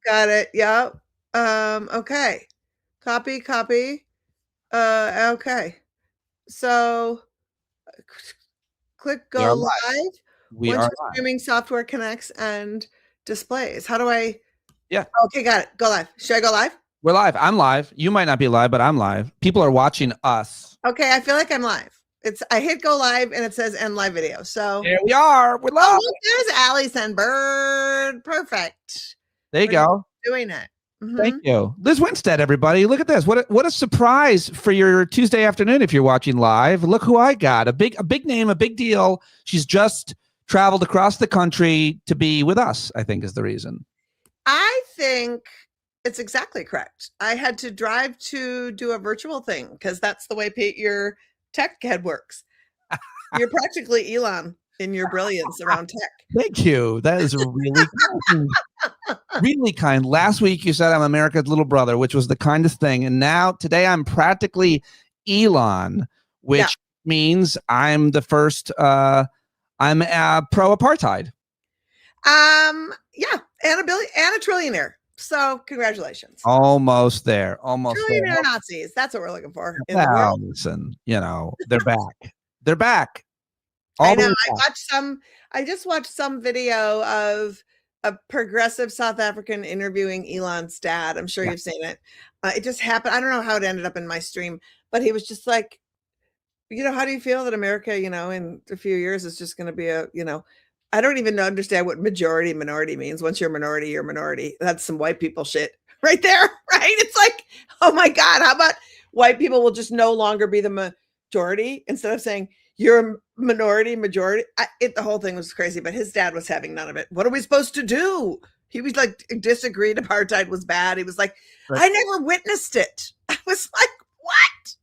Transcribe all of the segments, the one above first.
got it. Yep. Okay. Copy. Okay. So click We are go live. live We once are your live. streaming software connects and displays. How do I? Yeah. Okay, got it. Go live. Should I go live? We're live. I'm live. You might not be live, but I'm live. People are watching us. Okay, I feel like I'm live. I hit go live and it says end live video. So Here we are. We're live. oh, look, there's Allison Bird. Perfect. There you go. Doing it. Thank you. Liz Winstead, everybody. Look at this. What a surprise for your Tuesday afternoon if you're watching live. Look who I got. A big name, a big deal. She's just traveled across the country to be with us, I think is the reason. I think it's exactly correct. I had to drive to do a virtual thing because that's the way, Pete, your tech head works. You're practically Elon in your brilliance around tech. Thank you. That is really kind. Really kind. Last week you said I'm America's little brother, which was the kindest thing. And now today I'm practically Elon, which means I'm the first I'm pro-apartheid. Yeah, and a trillionaire. So congratulations. Almost there. Almost trillionaire there. Nazis. That's what we're looking for. Well, listen, they're back. They're back. I know. I just watched some video of a progressive South African interviewing Elon's dad. I'm sure you've seen it. It just happened. I don't know how it ended up in my stream, but he was just like, how do you feel that America, in a few years is just going to be I don't even understand what minority means. Once you're a minority, you're a minority. That's some white people shit right there, right? It's like, oh my God, how about white people will just no longer be the majority instead of saying you're a majority. The whole thing was crazy, but his dad was having none of it. What are we supposed to do? He was like, disagreed apartheid was bad. He was like, I never witnessed it. I was like, what?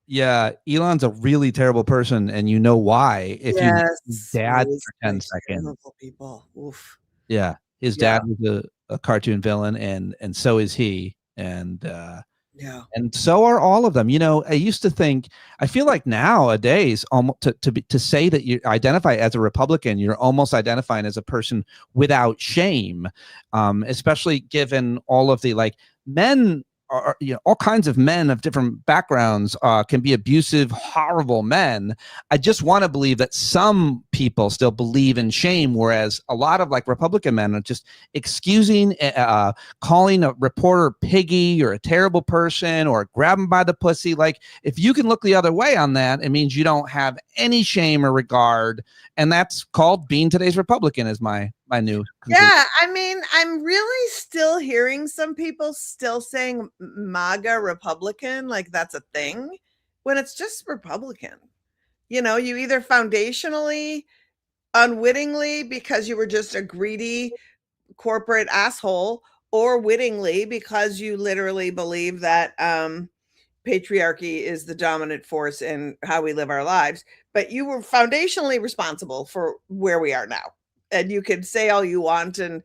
Yeah, Elon's a really terrible person, and you know why if you dad for 10 seconds. People. Oof. Yeah, his dad was a cartoon villain, and so is he, and and so are all of them. I used to think, I feel like nowadays, almost to say that you identify as a Republican, you're almost identifying as a person without shame, especially given all of the men. All kinds of men of different backgrounds can be abusive, horrible men. I just want to believe that some people still believe in shame, whereas a lot of Republican men are just excusing, calling a reporter piggy or a terrible person or grab him by the pussy. If you can look the other way on that, it means you don't have any shame or regard. And that's called being today's Republican is my new conclusion. Yeah, I mean, I'm really still hearing some people still saying MAGA Republican, like that's a thing, when it's just Republican. You either foundationally, unwittingly, because you were just a greedy corporate asshole, or wittingly because you literally believe that patriarchy is the dominant force in how we live our lives. But you were foundationally responsible for where we are now. And you can say all you want and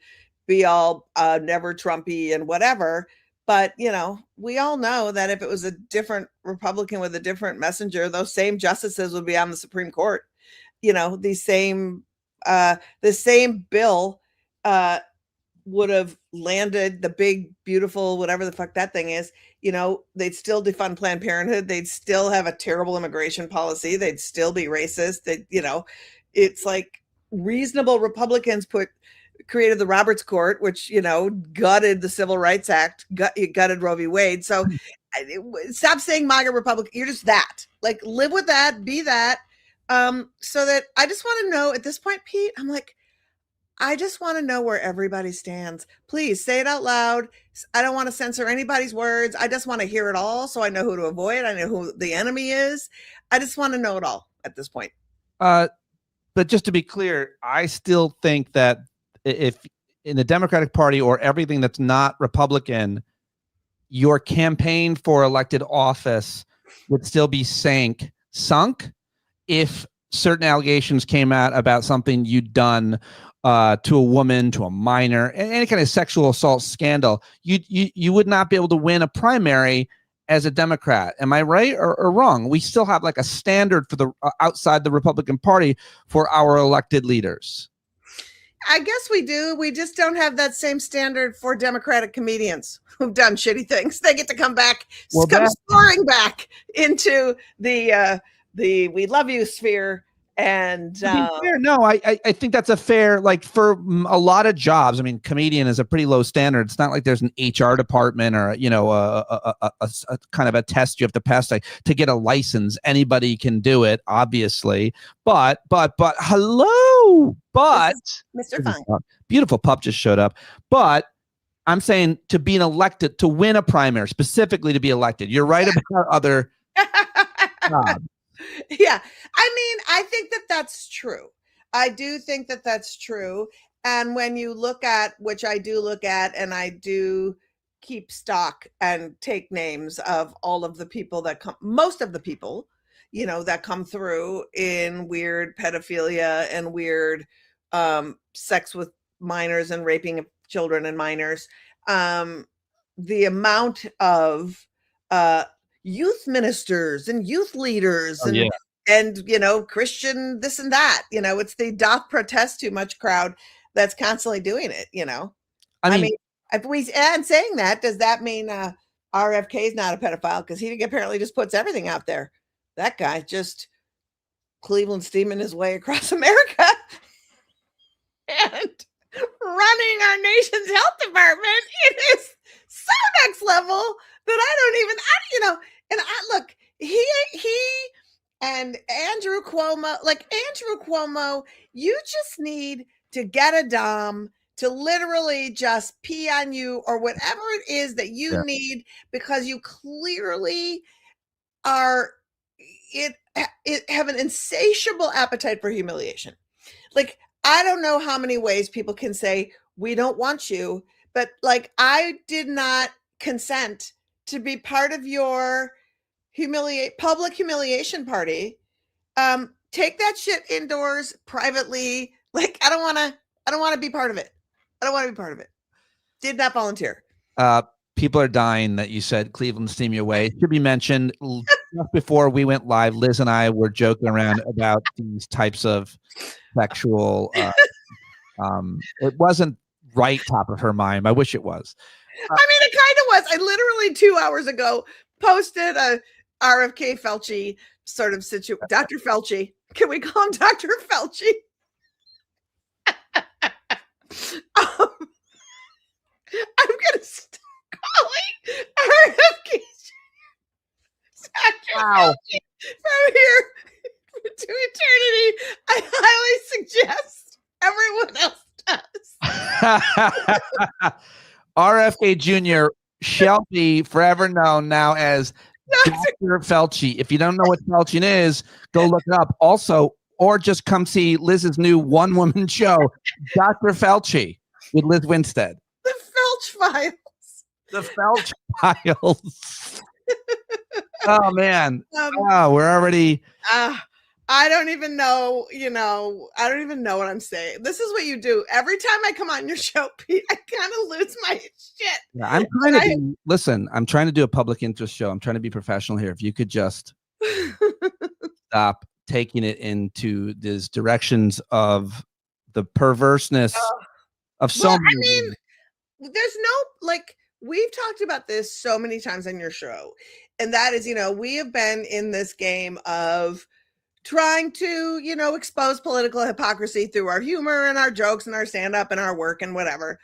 be all never Trumpy and whatever. But, we all know that if it was a different Republican with a different messenger, those same justices would be on the Supreme Court. The same bill would have landed, the big, beautiful, whatever the fuck that thing is. They'd still defund Planned Parenthood. They'd still have a terrible immigration policy. They'd still be racist. It's like reasonable Republicans created the Roberts Court, which, gutted the Civil Rights Act, gutted Roe v. Wade. So stop saying MAGA Republican. You're just that. Live with that, be that. So that I just want to know at this point, Pete, I'm like, I just want to know where everybody stands. Please say it out loud. I don't want to censor anybody's words. I just want to hear it all so I know who to avoid. I know who the enemy is. I just want to know it all at this point. But just to be clear, I still think that if in the Democratic Party or everything that's not Republican, your campaign for elected office would still be sunk if certain allegations came out about something you'd done to a woman, to a minor, any kind of sexual assault scandal. You would not be able to win a primary as a Democrat. Am I right or wrong? We still have a standard for the outside the Republican Party for our elected leaders. I guess we do. We just don't have that same standard for Democratic comedians who've done shitty things. They get to come back, come soaring back into the we love you sphere. And to be fair, no, I think that's a fair, like, for a lot of jobs. I mean, comedian is a pretty low standard. It's not like there's an HR department or, you know, a kind of a test you have to pass to get a license. Anybody can do it, obviously. But hello, but Mr. Fine, beautiful pup just showed up. But I'm saying to be elected, to win a primary, specifically to be elected. You're right about other jobs. Yeah, I mean, I think that that's true. I do think that that's true. And when you look at, which I do look at, and I do keep stock and take names of all of the people that come, most of the people, you know, that come through in weird pedophilia and weird sex with minors and raping of children and minors. The amount of youth ministers and youth leaders and you know, Christian this and that, you know, it's the doth protest too much crowd that's constantly doing it, you know. I mean if we, and saying that, does that mean RFK is not a pedophile? Because he apparently just puts everything out there. That guy just Cleveland steaming his way across America and running our nation's health department. It is so next level that I don't even, you know, and look, he and Andrew Cuomo, you just need to get a dom to literally just pee on you or whatever it is that you need, because you clearly are have an insatiable appetite for humiliation. Like, I don't know how many ways people can say, we don't want you, but like, I did not consent to be part of your public humiliation party. Take that shit indoors privately. Like, I don't want to be part of it. I don't want to be part of it. Did not volunteer. People are dying that you said Cleveland steam your way. It should be mentioned, just before we went live, Liz and I were joking around about these types of sexual it wasn't right top of her mind. I wish it was. I mean, it kind of was. I literally 2 hours ago posted a RFK Fauci sort of situation. Dr. Fauci. Can we call him Dr. Fauci? I'm going to stop calling RFK Dr. Fauci from here to eternity. I highly suggest everyone else does. RFK Jr. shall be forever known now as Dr. Fauci. If you don't know what Fauci is, go look it up. Also, or just come see Liz's new one-woman show, Dr. Fauci, with Liz Winstead. The Felch Files. The Felch Files. Oh, man. We're already... I don't even know, you know, I don't even know what I'm saying. This is what you do. Every time I come on your show, Pete, I kind of lose my shit. Yeah, I'm trying to do a public interest show. I'm trying to be professional here. If you could just stop taking it into these directions of the perverseness of so many. I mean, there's no, like, we've talked about this so many times on your show. And that is, you know, we have been in this game of trying to, you know, expose political hypocrisy through our humor and our jokes and our stand-up and our work and whatever.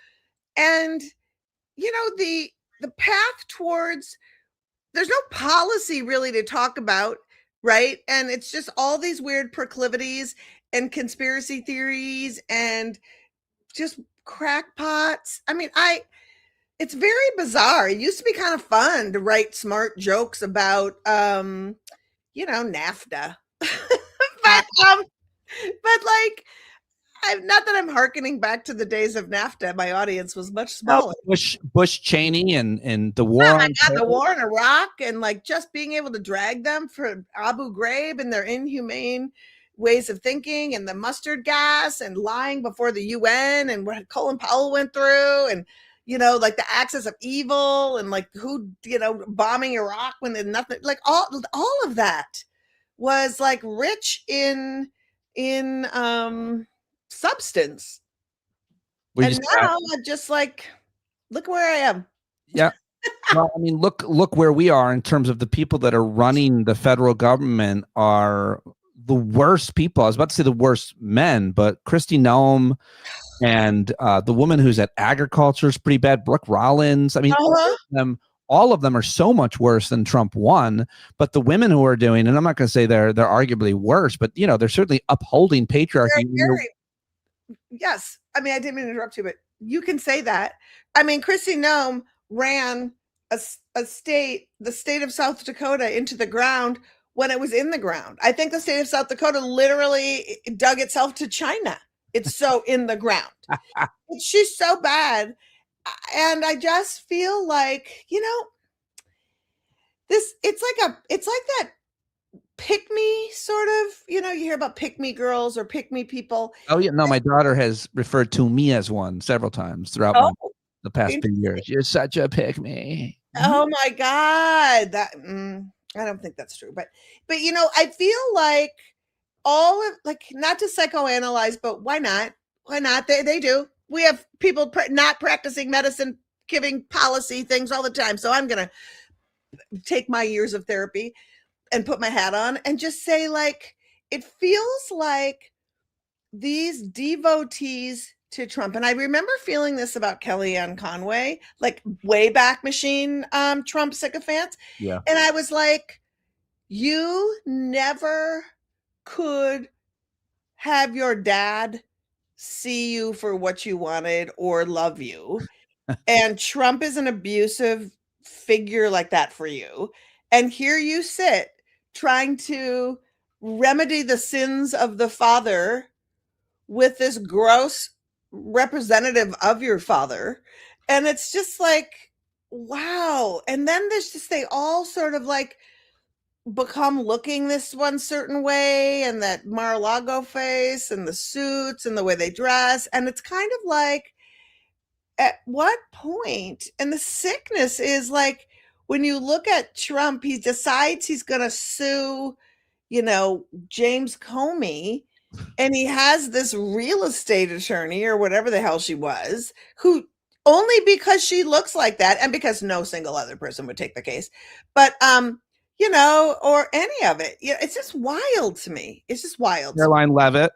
And, you know, the path towards, there's no policy really to talk about, right? And it's just all these weird proclivities and conspiracy theories and just crackpots. I mean, it's very bizarre. It used to be kind of fun to write smart jokes about, you know, NAFTA. but like, not that I'm hearkening back to the days of NAFTA. My audience was much smaller. Bush Cheney and the war. Oh my God, the war in Iraq, and like just being able to drag them for Abu Ghraib and their inhumane ways of thinking, and the mustard gas, and lying before the UN, and what Colin Powell went through, and you know, like the axis of evil, and like who, you know, bombing Iraq when there's nothing, like all of that was like rich in substance. And now I'm just like, look where I am. Yeah. Well, I mean, look where we are in terms of the people that are running the federal government are the worst people. I was about to say the worst men, but Kristi Noem and the woman who's at agriculture is pretty bad. Brooke Rollins. I mean, all of them are so much worse than Trump won. But the women who are doing, and I'm not going to say they're arguably worse, but they're certainly upholding patriarchy. Yes, I mean, I didn't mean to interrupt you, but you can say that. I mean, Kristi Noem ran the state of South Dakota into the ground when it was in the ground. I think the state of South Dakota literally dug itself to China. It's so in the ground. She's so bad. And I just feel like, it's like that pick me sort of, you hear about pick me girls or pick me people. Oh yeah, no, my daughter has referred to me as one several times throughout the past few years. You're such a pick me. Oh my God. I don't think that's true, but I feel like not to psychoanalyze, but why not? Why not? They do. We have people not practicing medicine, giving policy things all the time. So I'm going to take my years of therapy and put my hat on and just say, like, it feels like these devotees to Trump. And I remember feeling this about Kellyanne Conway, like way back machine Trump sycophants. Yeah. And I was like, you never could have your dad see you for what you wanted or love you. And Trump is an abusive figure like that for you. And here you sit trying to remedy the sins of the father with this gross representative of your father. And it's just like, wow. And then they all sort of like become looking this one certain way, and that Mar-a-Lago face and the suits and the way they dress. And it's kind of like, at what point? And the sickness is like, when you look at Trump, he decides he's going to sue, James Comey, and he has this real estate attorney or whatever the hell she was, who only because she looks like that and because no single other person would take the case, but or any of it. It's just wild to me. It's just wild. Caroline Leavitt.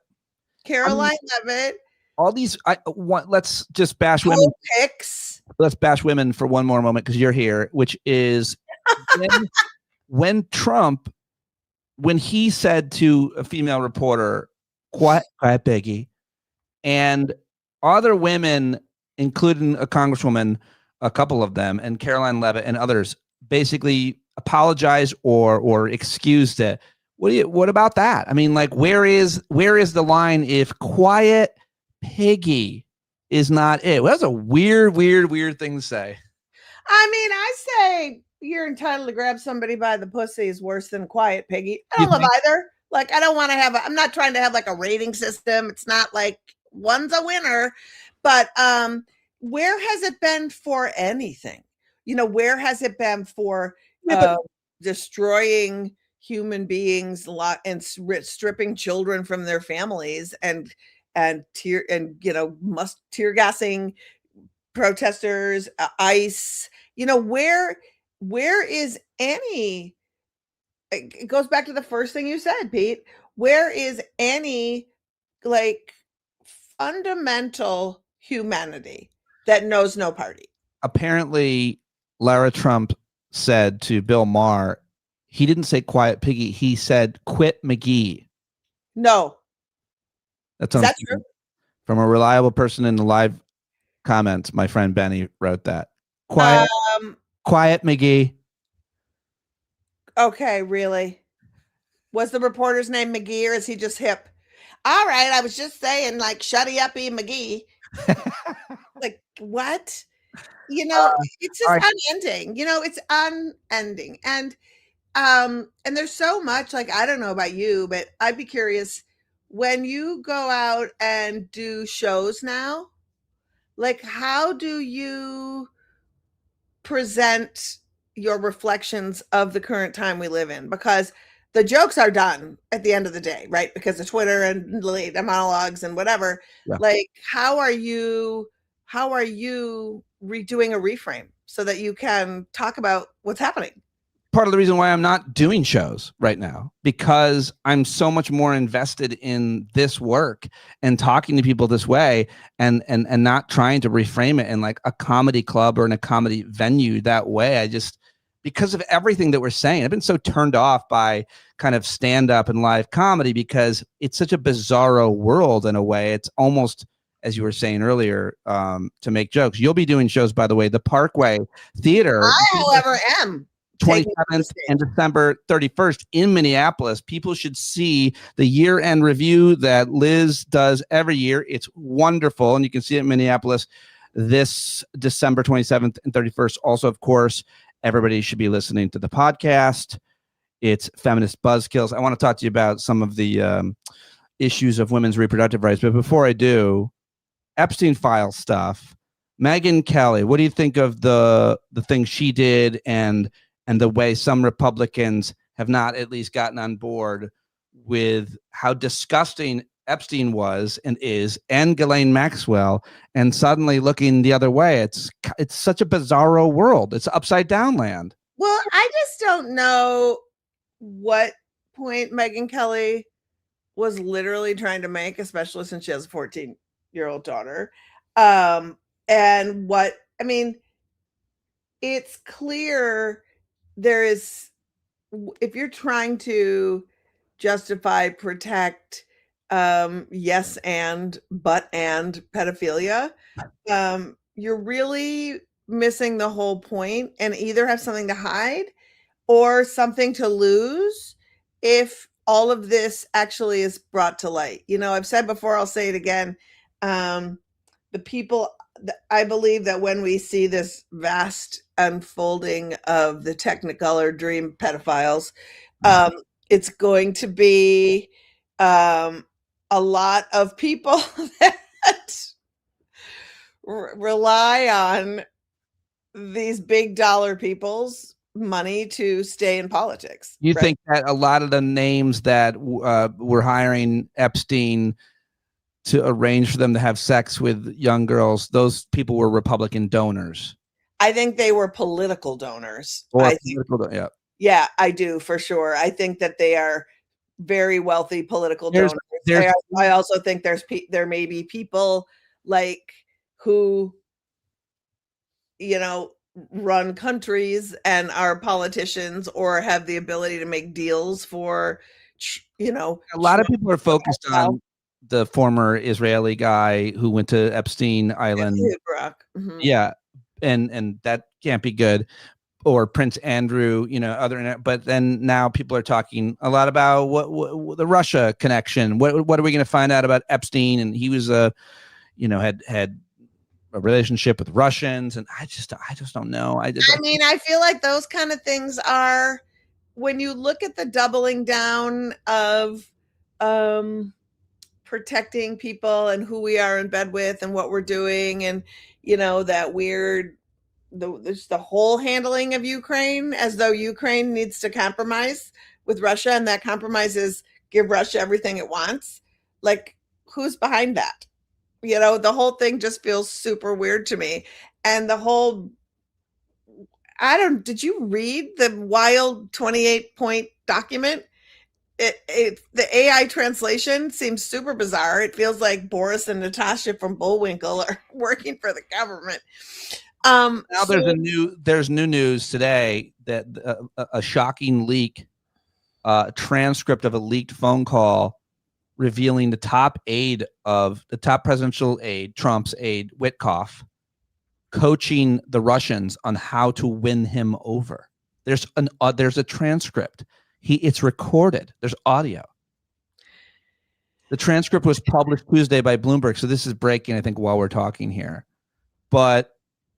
All these, let's just bash women. Picks. Let's bash women for one more moment because you're here, which is when Trump, when he said to a female reporter, quiet, Peggy, and other women, including a congresswoman, a couple of them, and Caroline Leavitt and others, basically apologized or excused it. What about that? I mean, like, where is the line if quiet Piggy is not it? Well, that's a weird thing to say. I mean, I say you're entitled to grab somebody by the pussy is worse than quiet Piggy. I don't love either. Like, I don't want to I'm not trying to have like a rating system. It's not like one's a winner, but where has it been for anything? Where has it been for destroying human beings and stripping children from their families and tear gassing protesters, ICE? Where is any? It goes back to the first thing you said, Pete. Where is any like fundamental humanity that knows no party? Apparently, Lara Trump said to Bill Maher, he didn't say quiet Piggy. He said quit McGee. No. Is that true? From a reliable person in the live comments, my friend Benny wrote that. Quiet McGee. Okay, really? Was the reporter's name McGee, or is he just hip? All right, I was just saying, like, shutty uppy McGee. Like, what? It's just unending. It's unending. And there's so much, like, I don't know about you, but I'd be curious, when you go out and do shows now, like, how do you present your reflections of the current time we live in? Because the jokes are done at the end of the day, right? Because of Twitter and late monologues and whatever. Yeah. Like, how are you redoing a reframe so that you can talk about what's happening? Part of the reason why I'm not doing shows right now, because I'm so much more invested in this work and talking to people this way, and not trying to reframe it in like a comedy club or in a comedy venue that way. I just, because of everything that we're saying, I've been so turned off by kind of stand up and live comedy because it's such a bizarro world in a way. It's almost, as you were saying earlier, to make jokes. You'll be doing shows, by the way, the Parkway Theater. I, however, am 27th and December 31st in Minneapolis. People should see the year-end review that Liz does every year. It's wonderful, and you can see it in Minneapolis this December 27th and 31st. Also, of course, everybody should be listening to the podcast. It's Feminist Buzzkills. I want to talk to you about some of the issues of women's reproductive rights, but before I do, Epstein file stuff. Megyn Kelly, what do you think of the things she did and the way some Republicans have not at least gotten on board with how disgusting Epstein was and is, and Ghislaine Maxwell, and suddenly looking the other way? It's such a bizarro world. It's upside down land. Well, I just don't know what point Megyn Kelly was literally trying to make, especially since she has a 14-year-old daughter. And what, I mean, it's clear there is, if you're trying to justify, protect, yes and, but and pedophilia, you're really missing the whole point, and either have something to hide or something to lose if all of this actually is brought to light. You know, I've said before, I'll say it again. The people, I believe that when we see this vast unfolding of the Technicolor dream pedophiles, it's going to be a lot of people that rely on these big dollar people's money to stay in politics. You think that a lot of the names that were hiring Epstein to arrange for them to have sex with young girls, those people were Republican donors? I think they were political donors. Yeah, I do, for sure. I think that they are very wealthy political donors. I also think there may be people like who, you know, run countries and are politicians or have the ability to make deals for, you know. A lot of people are focused on the former Israeli guy who went to Epstein Island. Mm-hmm. Yeah. And that can't be good. Or Prince Andrew, you know, but then now people are talking a lot about what the Russia connection. What are we going to find out about Epstein? And he was had a relationship with Russians, and I just don't know. I mean, I feel like those kind of things are, when you look at the doubling down of protecting people and who we are in bed with and what we're doing, and, you know, that weird, the whole handling of Ukraine as though Ukraine needs to compromise with Russia, and that compromise is give Russia everything it wants. Like, who's behind that? You know, the whole thing just feels super weird to me. And the whole, did you read the wild 28-point document? The AI translation seems super bizarre. It feels like Boris and Natasha from Bullwinkle are working for the government. Now there's new news today that a shocking leak, transcript of a leaked phone call revealing the top presidential aide, Trump's aide, Witkoff, coaching the Russians on how to win him over. There's a transcript. It's recorded. There's audio. The transcript was published Tuesday by Bloomberg. So this is breaking, I think, while we're talking here. But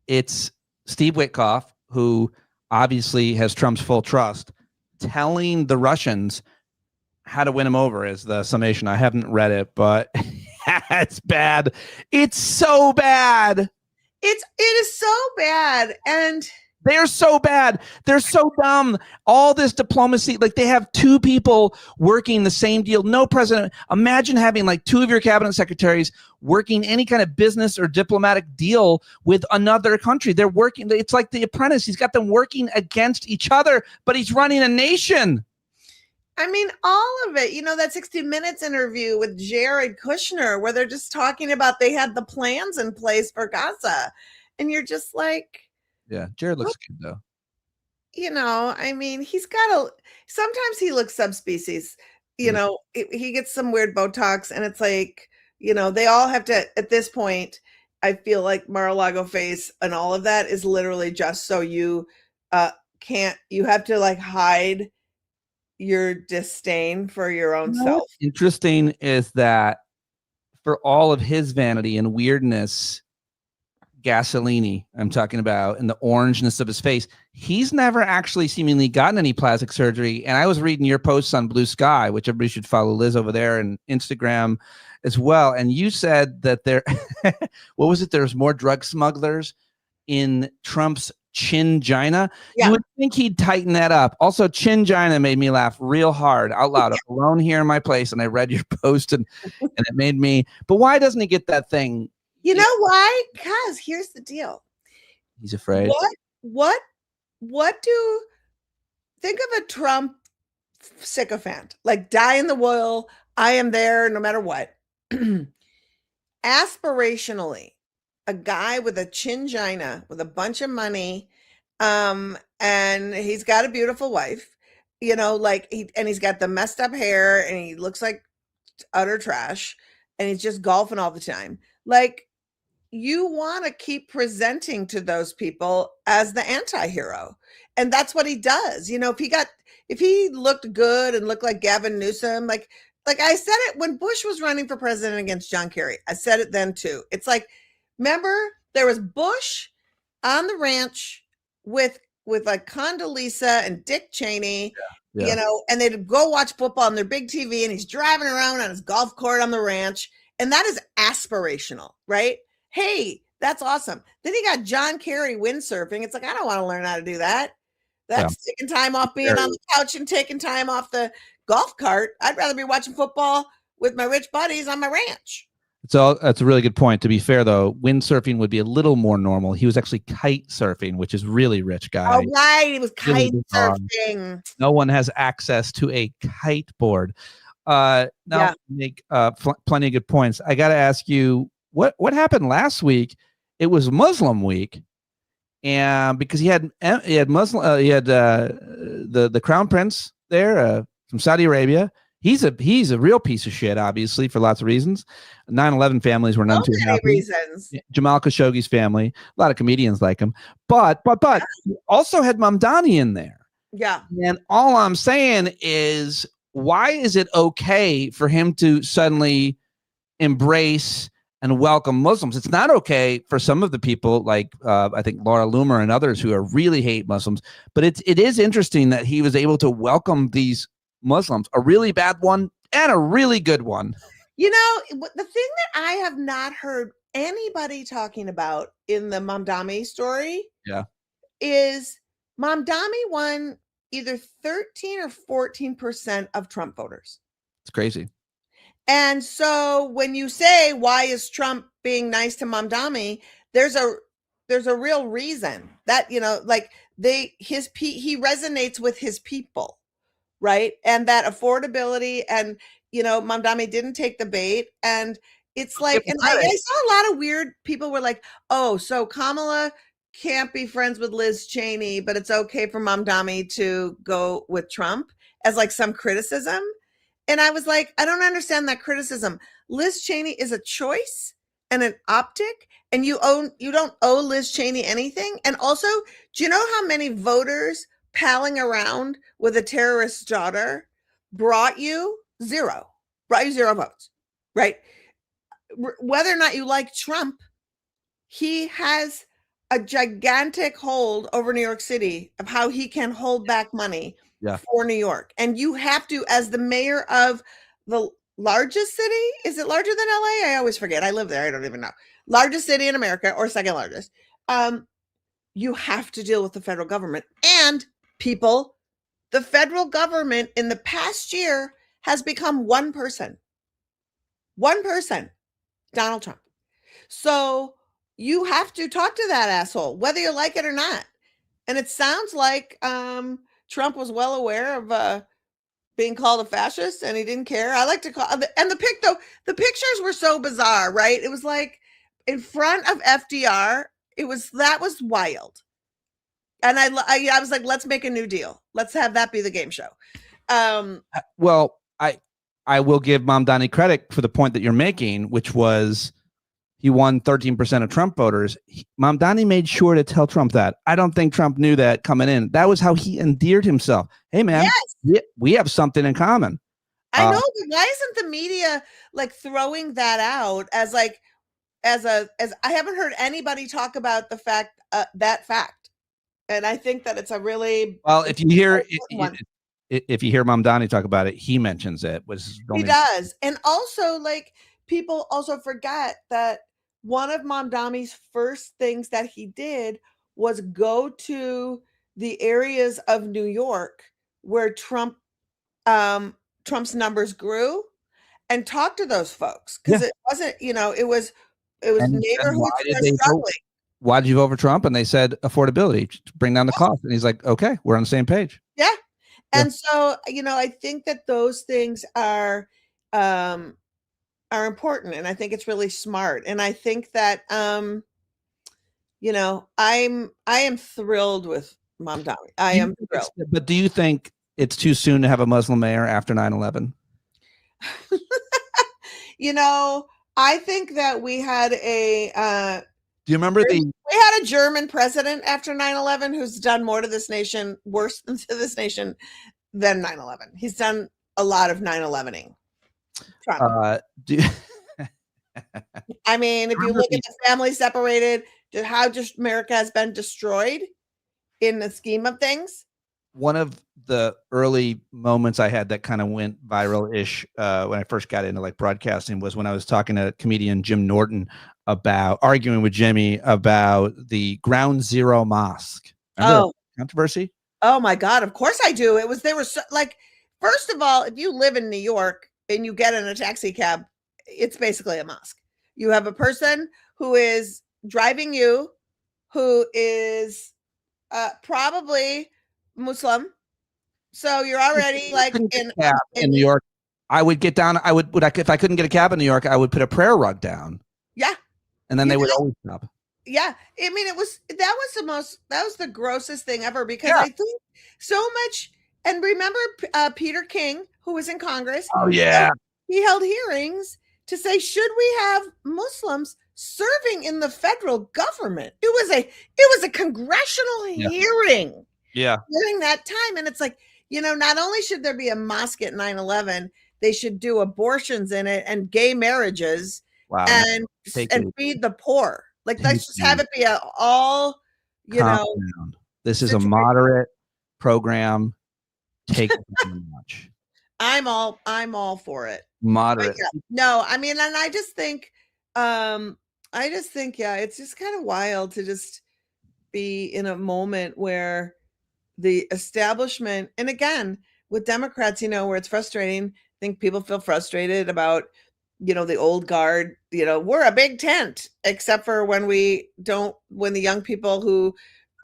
it's Steve Witkoff, who obviously has Trump's full trust, telling the Russians how to win him over, is the summation. I haven't read it, but it's bad. It's so bad. It is so bad. And They're so bad. They're so dumb. All this diplomacy, like they have two people working the same deal. No president. Imagine having like two of your cabinet secretaries working any kind of business or diplomatic deal with another country. They're working. It's like The Apprentice. He's got them working against each other, but he's running a nation. I mean, all of it. You know, that 60 Minutes interview with Jared Kushner, where they're just talking about they had the plans in place for Gaza. And you're just like, yeah, Jared looks good though. You know, I mean, sometimes he looks subspecies, you know, he gets some weird Botox and it's like, you know, they all have to, at this point, I feel like Mar-a-Lago face and all of that is literally just so you you have to like hide your disdain for your own self. What's interesting is that for all of his vanity and weirdness, Gasolini, I'm talking about, and the orangeness of his face, he's never actually seemingly gotten any plastic surgery. And I was reading your posts on Blue Sky, which everybody should follow Lizz over there, and Instagram as well. And you said that there, what was it? There's more drug smugglers in Trump's Chin-gina. Yeah. You would think he'd tighten that up. Also, Chin-gina made me laugh real hard out loud. I'm alone here in my place, and I read your post, and it made me. But why doesn't he get that thing? You know why? Because here's the deal. He's afraid. Think of a Trump sycophant, like die in the will. I am there no matter what. Aspirationally, a guy with a Chin-gina with a bunch of money, and he's got a beautiful wife, you know, like he's got the messed up hair and he looks like utter trash and he's just golfing all the time. Like, you want to keep presenting to those people as the anti-hero. And that's what he does. You know, if he looked good and looked like Gavin Newsom, like I said it when Bush was running for president against John Kerry. I said it then too. It's like, remember there was Bush on the ranch with like Condoleezza and Dick Cheney, you know, and they'd go watch football on their big TV and he's driving around on his golf cart on the ranch. And that is aspirational, right? Hey, that's awesome. Then he got John Kerry windsurfing. It's like, I don't want to learn how to do that. That's taking time off being on the couch and taking time off the golf cart. I'd rather be watching football with my rich buddies on my ranch. So that's a really good point. To be fair, though, windsurfing would be a little more normal. He was actually kite surfing, which is really rich guy. Oh, right. He was kite surfing. No one has access to a kite board. Make plenty of good points. I got to ask you, what happened last week? It was Muslim week, and because he had Muslim, he had the crown prince there from Saudi Arabia. He's a real piece of shit, obviously, for lots of reasons. 9/11 families were none too happy. Reasons. Jamal Khashoggi's family, a lot of comedians like him, but he also had Mamdani in there. Yeah, and all I'm saying is, why is it okay for him to suddenly embrace and welcome Muslims? It's not okay for some of the people like I think Laura Loomer and others who really hate Muslims. But it is interesting that he was able to welcome these Muslims, a really bad one and a really good one. You know, the thing that I have not heard anybody talking about in the Mamdani story is Mamdani won either 13 or 14% of Trump voters. It's crazy. And so when you say, why is Trump being nice to Mamdani, there's a real reason that, you know, like he resonates with his people, right? And that affordability, and, you know, Mamdani didn't take the bait. And it's like, and I saw a lot of weird people were like, oh, so Kamala can't be friends with Liz Cheney, but it's okay for Mamdani to go with Trump, as like some criticism. And I was like, I don't understand that criticism. Liz Cheney is a choice and an optic, and you don't owe Liz Cheney anything. And also, do you know how many voters palling around with a terrorist's daughter brought you zero votes, right? Whether or not you like Trump, he has a gigantic hold over New York City of how he can hold back money for New York. And you have to, as the mayor of the largest city, is it larger than LA? I always forget. I live there. I don't even know. Largest city in America, or second largest. you have to deal with the federal government. And people, the federal government in the past year has become one person, Donald Trump. So you have to talk to that asshole, whether you like it or not. And it sounds like Trump was well aware of being called a fascist, and he didn't care. I like to call, and the pictures were so bizarre, right? It was like in front of FDR. That was wild. And I was like, let's make a new deal. Let's have that be the game show. Well, I will give Mamdani credit for the point that you're making, which was he won 13% of Trump voters. Mamdani made sure to tell Trump that. I don't think Trump knew that coming in. That was how he endeared himself. Hey, man, yes, we have something in common. I know, but why isn't the media like throwing that out as like as I haven't heard anybody talk about the fact that fact, and I think that it's a really if you hear Mamdani talk about it, he mentions it. He does, and also like people also forget that one of Mamdani's first things that he did was go to the areas of New York where Trump's numbers grew and talk to those folks, because it wasn't, it was neighborhoods that were struggling. Why did you vote for Trump? And they said affordability, to bring down the cost. And he's like, okay, we're on the same page. Yeah. And so, I think that those things are important, and I think it's really smart. And I think that I am thrilled with Mamdani. I am thrilled. But do you think it's too soon to have a Muslim mayor after 9/11? I think that we had a do you remember we had a German president after 9/11 who's done more to this nation, worse to this nation than 9/11. He's done a lot of 9/11ing. I mean, if you look at the family separated, how just America has been destroyed in the scheme of things. One of the early moments I had that kind of went viral-ish when I first got into like broadcasting was when I was talking to comedian Jim Norton about arguing with Jimmy about the Ground Zero Mosque. Remember controversy? Oh my God! Of course I do. First of all, if you live in New York and you get in a taxi cab, it's basically a mosque. You have a person who is driving you, who is probably Muslim. So you're already like in New York. I would get down. If I couldn't get a cab in New York, I would put a prayer rug down. Yeah. And then they would always stop. Yeah. I mean, that was the grossest thing ever, because I think so much. And remember Peter King, who was in Congress. Oh yeah. He held hearings to say, should we have Muslims serving in the federal government? It was a congressional hearing. Yeah. During that time. And it's like, not only should there be a mosque at 9/11, they should do abortions in it and gay marriages and feed the poor. Like, let's just have it be This is a moderate program. Take it much. I'm all for it. Moderate. No, I mean, and I just think, it's just kind of wild to just be in a moment where the establishment, and again, with Democrats, where it's frustrating, I think people feel frustrated about, the old guard, we're a big tent, except for when the young people who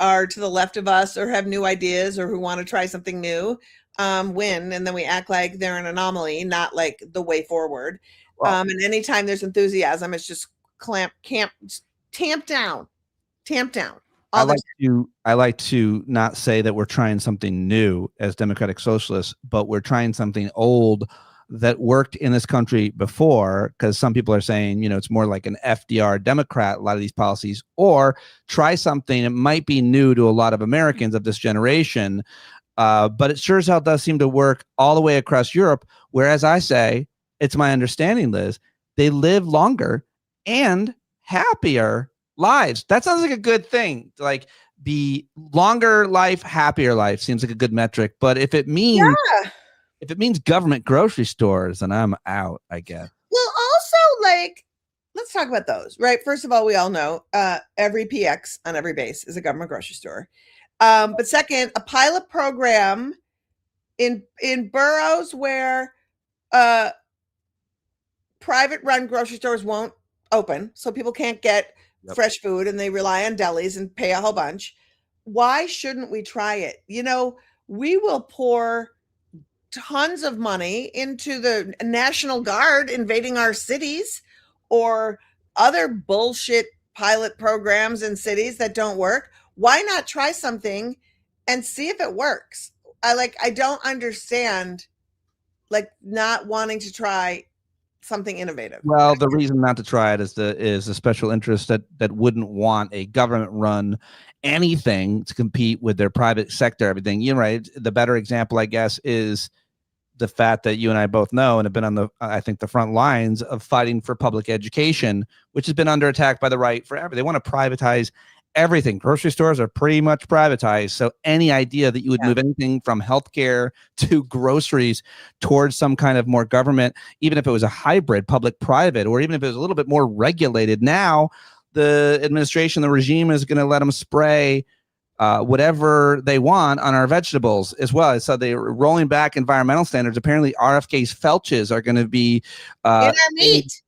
are to the left of us or have new ideas or who want to try something new win, and then we act like they're an anomaly, not like the way forward. And anytime there's enthusiasm, it's just tamp down. I like to not say that we're trying something new as democratic socialists, but we're trying something old that worked in this country before, because some people are saying, it's more like an FDR Democrat, a lot of these policies, or try something that might be new to a lot of Americans of this generation. But it sure as hell does seem to work all the way across Europe, where, as I say, it's my understanding, Liz, they live longer and happier lives. That sounds like a good thing. Like, the longer life, happier life seems like a good metric. But if it means government grocery stores, then I'm out, I guess. Well, also, like, let's talk about those, right? First of all, we all know every PX on every base is a government grocery store. But second, a pilot program in boroughs where private run grocery stores won't open, so people can't get fresh food and they rely on delis and pay a whole bunch. Why shouldn't we try it? We will pour tons of money into the National Guard invading our cities or other bullshit pilot programs in cities that don't work. Why not try something and see if it works? I don't understand not wanting to try something innovative. Well, the reason not to try it is the special interest that wouldn't want a government run anything to compete with their private sector. Everything. You're right. The better example, I guess, is the fact that you and I both know and have been on I think the front lines of fighting for public education, which has been under attack by the right forever. They want to privatize everything. Grocery stores are pretty much privatized. So any idea that you would move anything from healthcare to groceries towards some kind of more government, even if it was a hybrid public-private, or even if it was a little bit more regulated, now the administration, the regime is going to let them spray whatever they want on our vegetables as well. So they're rolling back environmental standards. Apparently RFK's felches are going to be in our meat.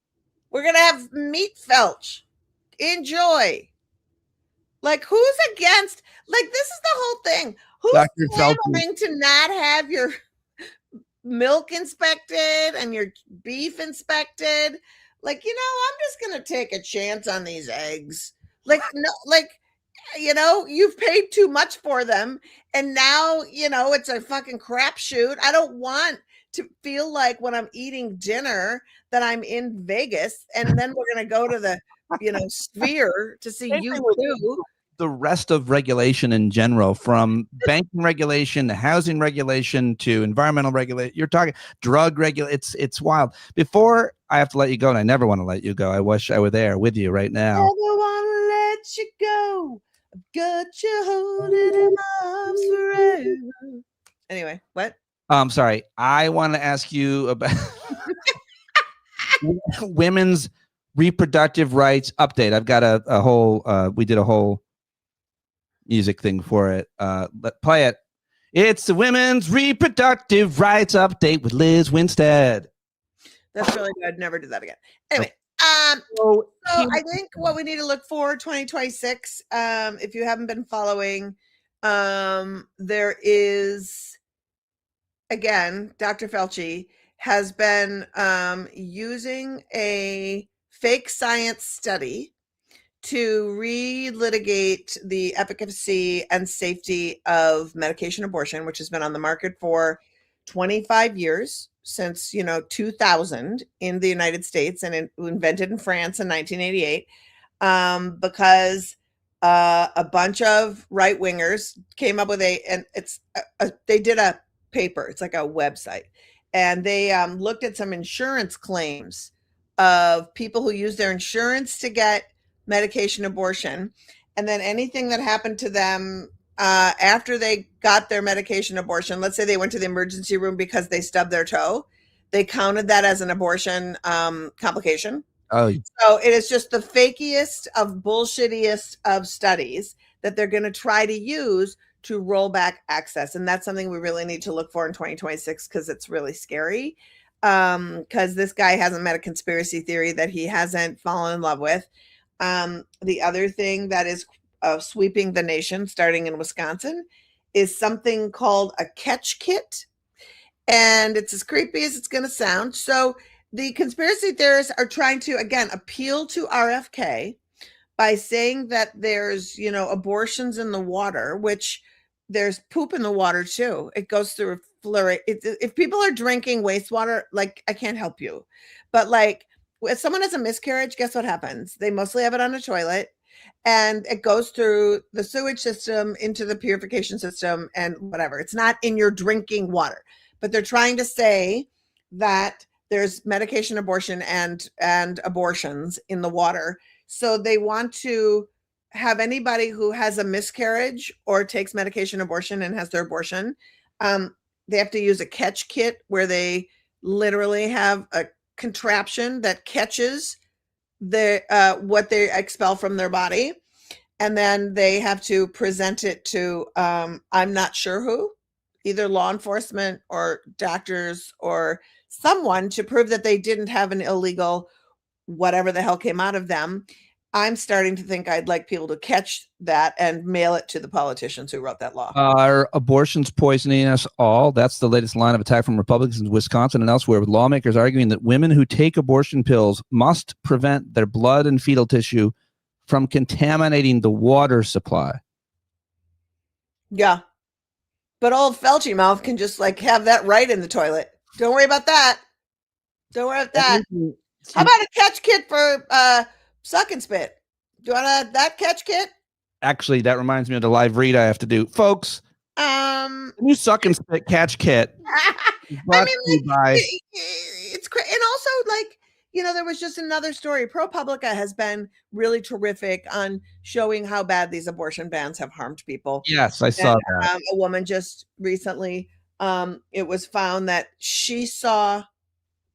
We're going to have meat felch. Enjoy. Who's against? This is the whole thing. Who's clamoring to not have your milk inspected and your beef inspected? I'm just going to take a chance on these eggs. You've paid too much for them, and now, it's a fucking crapshoot. I don't want to feel like when I'm eating dinner that I'm in Vegas, and then we're going to go to the, Sphere to see you too. The rest of regulation in general, from banking regulation to housing regulation to environmental regulation, you're talking drug regulation. It's wild. Before I have to let you go, and I never want to let you go. I wish I were there with you right now. I don't want to let you go. I've got you holding in my arms forever. Anyway, what? I'm sorry. I want to ask you about women's reproductive rights update. I've got a whole, we did a whole music thing for it. Play it. It's the women's reproductive rights update with Lizz Winstead. That's really good. Never do that again. Anyway, so I think what we need to look for 2026, if you haven't been following, there is, again, Dr. Fauci has been using a fake science study to relitigate the efficacy and safety of medication abortion, which has been on the market for 25 years, since 2000 in the United States, and invented in France in 1988, because a bunch of right wingers came up with they did a paper. It's like a website, and they looked at some insurance claims of people who use their insurance to get medication abortion, and then anything that happened to them after they got their medication abortion. Let's say they went to the emergency room because they stubbed their toe. They counted that as an abortion complication. Oh, so it is just the fakiest of bullshittiest of studies that they're going to try to use to roll back access. And that's something we really need to look for in 2026, because it's really scary. Because this guy hasn't met a conspiracy theory that he hasn't fallen in love with. The other thing that is sweeping the nation, starting in Wisconsin, is something called a catch kit. And it's as creepy as it's going to sound. So the conspiracy theorists are trying to, again, appeal to RFK by saying that there's, abortions in the water, which there's poop in the water too. It goes through fluoride. If people are drinking wastewater, I can't help you. But if someone has a miscarriage, guess what happens? They mostly have it on a toilet, and it goes through the sewage system into the purification system and whatever. It's not in your drinking water. But they're trying to say that there's medication abortion and abortions in the water. So they want to have anybody who has a miscarriage or takes medication abortion and has their abortion, they have to use a catch kit where they literally have a contraption that catches what they expel from their body, and then they have to present it to I'm not sure who, either law enforcement or doctors or someone, to prove that they didn't have an illegal whatever the hell came out of them. I'm starting to think I'd like people to catch that and mail it to the politicians who wrote that law. Are abortions poisoning us all? That's the latest line of attack from Republicans in Wisconsin and elsewhere, with lawmakers arguing that women who take abortion pills must prevent their blood and fetal tissue from contaminating the water supply. Yeah. But old Felchie mouth can just like have that right in the toilet. Don't worry about that. Don't worry about that. How about a catch kit for suck and spit? Do you want that catch kit? Actually, that reminds me of the live read I have to do. Folks, new suck and spit catch kit. I mean, like, it's crazy. And also, like, you know, there was just another story. ProPublica has been really terrific on showing how bad these abortion bans have harmed people. Yes, I saw that. A woman just recently, it was found that she saw,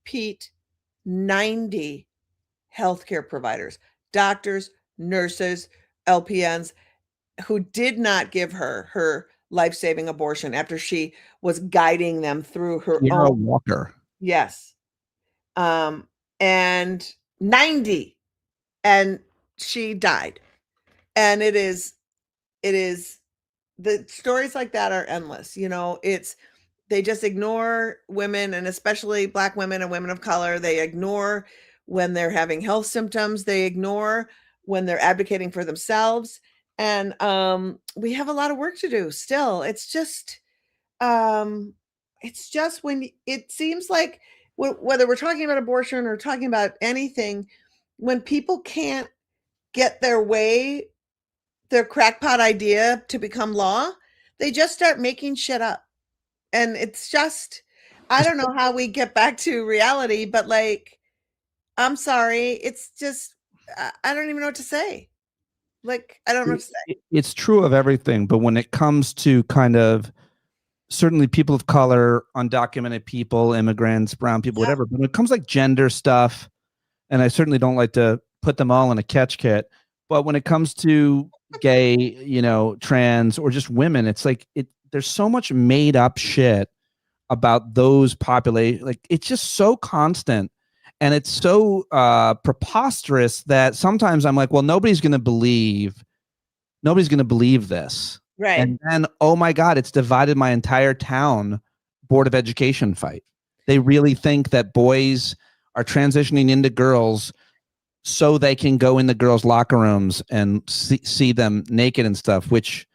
Pete, 90 healthcare providers, doctors, nurses, LPNs, who did not give her life-saving abortion after she was guiding them through her own walker. Yes. And 90, and she died. And it is the stories like that are endless. You know, they just ignore women, and especially Black women and women of color. They ignore when they're having health symptoms. They ignore when they're advocating for themselves. And we have a lot of work to do still. It's just when it seems like whether we're talking about abortion or talking about anything, when people can't get their crackpot idea to become law, they just start making shit up. And it's just, I don't know how we get back to reality, but like, I'm sorry. It's just, I don't even know what to say. Like, I don't know what to say. It's true of everything. But when it comes to kind of certainly people of color, undocumented people, immigrants, brown people, whatever, but when it comes like gender stuff, and I certainly don't like to put them all in a catch kit, but when it comes to gay, you know, trans, or just women, it's like there's so much made up shit about those population. Like, it's just so constant, and it's so preposterous that sometimes I'm like, well, nobody's going to believe this. Right. And then, oh my God, it's divided my entire town Board of Education fight. They really think that boys are transitioning into girls so they can go in the girls' locker rooms and see them naked and stuff, which,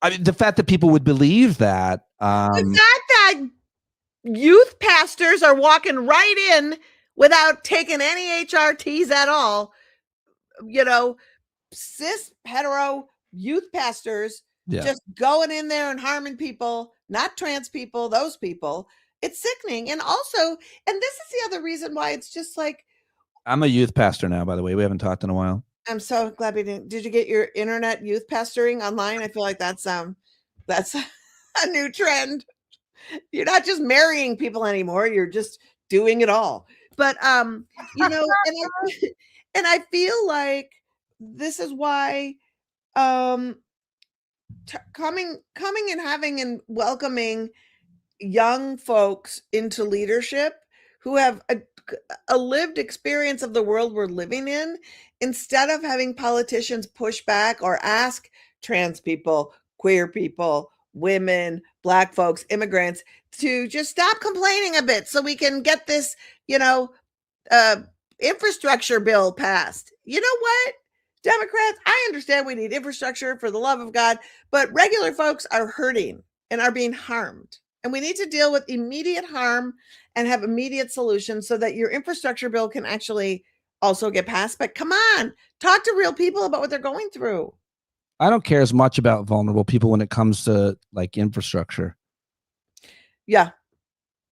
I mean, the fact that people would believe that. The fact that youth pastors are walking right in without taking any HRTs at all, you know, cis hetero youth pastors just going in there and harming people, not trans people, those people. It's sickening. And also, and this is the other reason why it's just like, I'm a youth pastor now, by the way. We haven't talked in a while. I'm so glad we didn't. Did you get your internet youth pastoring online? I feel like that's a new trend. You're not just marrying people anymore. You're just doing it all. But you know, and I feel like this is why coming and having and welcoming young folks into leadership who have a lived experience of the world we're living in, instead of having politicians push back or ask trans people, queer people, women, Black folks, immigrants to just stop complaining a bit so we can get this, you know, infrastructure bill passed. You know what? Democrats, I understand we need infrastructure, for the love of God, but regular folks are hurting and are being harmed. And we need to deal with immediate harm and have immediate solutions so that your infrastructure bill can actually also get passed. But come on, talk to real people about what they're going through. I don't care as much about vulnerable people when it comes to like infrastructure. Yeah.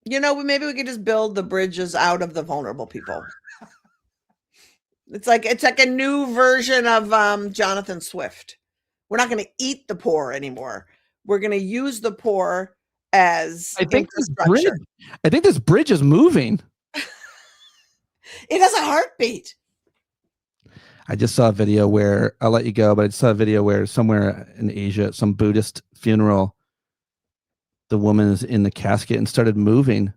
You know, maybe we could just build the bridges out of the vulnerable people. It's like a new version of Jonathan Swift. We're not going to eat the poor anymore. We're going to use the poor as infrastructure. I think this bridge is moving. It has a heartbeat. I just saw a video where I'll let you go, but I just saw a video where somewhere in Asia, some Buddhist funeral, the woman is in the casket and started moving.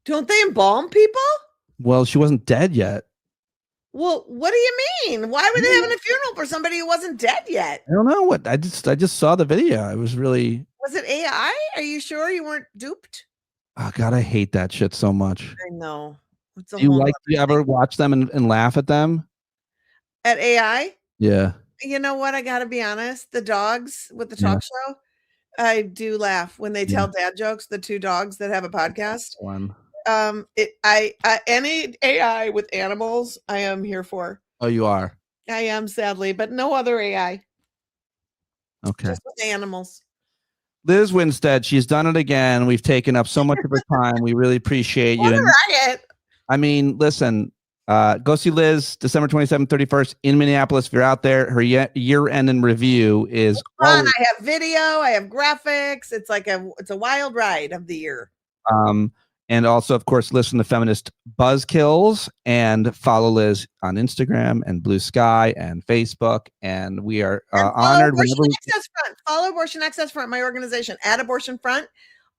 Don't they embalm people? Well, she wasn't dead yet. Well, what do you mean? Why were they having a funeral for somebody who wasn't dead yet? I don't know what I just saw the video. It was really. Was it AI? Are you sure you weren't duped? Oh God, I hate that shit so much. I know. Do you ever watch them and laugh at them? At AI? Yeah. You know what? I got to be honest. The dogs with the talk show, I do laugh when they tell dad jokes. The two dogs that have a podcast. Any AI with animals, I am here for. Oh, you are? I am, sadly, but no other AI. Okay. Just with animals. Liz Winstead, she's done it again. We've taken up so much of her time. We really appreciate you. Riot. I mean, listen, go see Liz December 27th, 31st in Minneapolis. If you're out there, her year-end in review is fun. I have video, I have graphics. It's like it's a wild ride of the year. And also, of course, listen to Feminist Buzzkills and follow Liz on Instagram and Blue Sky and Facebook. And we are honored. Follow Abortion Access Front, my organization, at Abortion Front,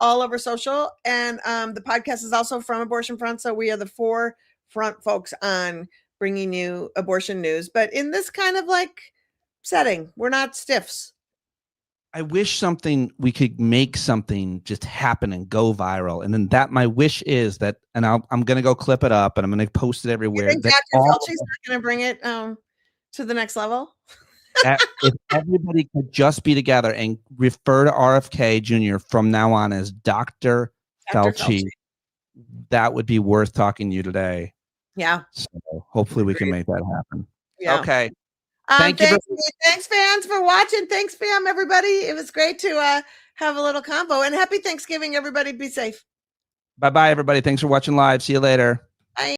all over social. And the podcast is also from Abortion Front. So we are the forefront folks on bringing you abortion news. But in this kind of like setting, we're not stiffs. I wish we could make something just happen and go viral. And then my wish is that, and I'm going to go clip it up and I'm going to post it everywhere. You think Dr. Felchi's not going to bring it to the next level? If everybody could just be together and refer to RFK Jr. from now on as Dr. Felchi, that would be worth talking to you today. Yeah. So hopefully we can make that happen. Yeah. Okay. Thanks, fans, for watching. Thanks, fam, everybody. It was great to have a little combo. And happy Thanksgiving, everybody. Be safe. Bye-bye, everybody. Thanks for watching live. See you later.